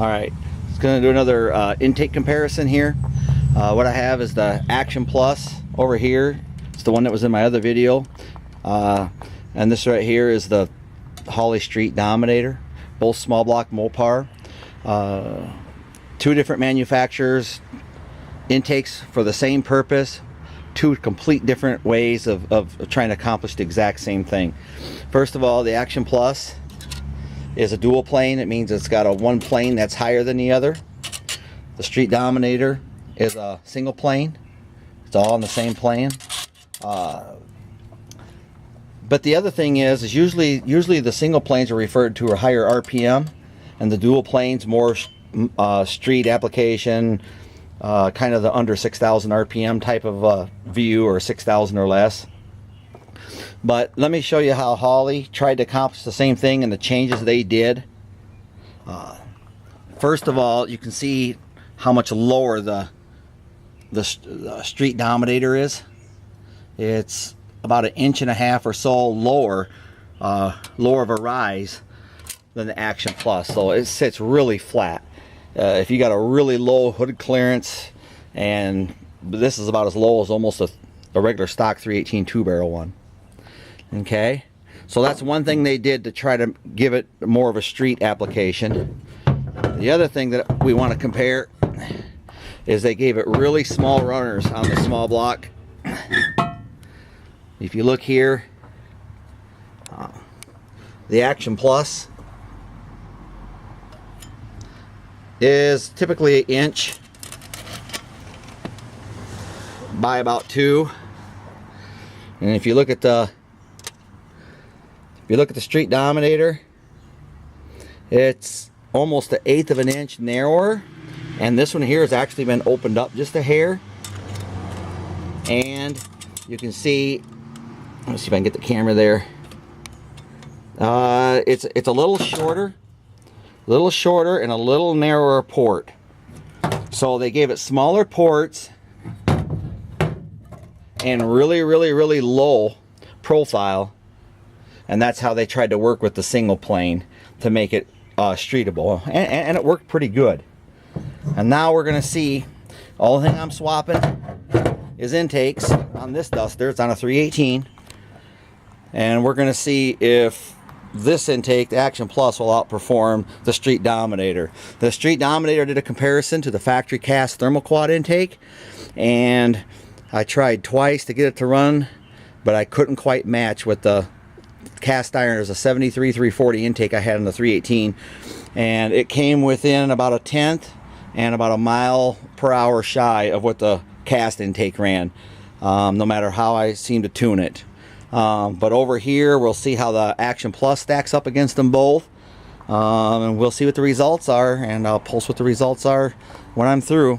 Alright, just going to do another intake comparison here. What I have is the Action Plus over here. It's the one that was in my other video. And this right here is the Holley Street Dominator. Both small block MOPAR. Two different manufacturers. Intakes for the same purpose. Two complete different ways of trying to accomplish the exact same thing. First of all, the Action Plus is a dual plane. It means it's got one plane that's higher than the other. The Street Dominator is a single plane. It's all on the same plane. But the other thing is usually the single planes are referred to a higher RPM, and the dual planes more street application, kind of the under 6,000 RPM type of view, or 6,000 or less. But let me show you how Holley tried to accomplish the same thing and the changes they did. First of all, you can see how much lower the Street Dominator is. It's about 1.5 inches or so lower of a rise than the Action Plus, so it sits really flat. If you got a really low hood clearance, and this is about as low as almost a regular stock 318 two-barrel one. Okay, so that's one thing they did to try to give it more of a street application. The other thing that we want to compare is they gave it really small runners on the small block. If you look here, the Action Plus is typically 1 inch by about 2, and if you look at the Street Dominator, it's almost 1/8 of an inch narrower, and this one here has actually been opened up just a hair. And you can see, let's see if I can get the camera there. It's a little shorter and a little narrower port. So they gave it smaller ports and really low profile, and that's how they tried to work with the single plane to make it streetable, and it worked pretty good. And now we're gonna see, all the thing I'm swapping is intakes on this duster. It's on a 318, and we're gonna see if this intake, the Action Plus, will outperform the Street Dominator. The Street Dominator did a comparison to the factory cast thermoquad intake, and I tried twice to get it to run, but I couldn't quite match with the cast iron. There's a 73 340 intake I had in the 318, and it came within about 1/10 and about 1 mile per hour shy of what the cast intake ran, no matter how I seem to tune it. But over here we'll see how the Action Plus stacks up against them both, and we'll see what the results are, and I'll post what the results are when I'm through.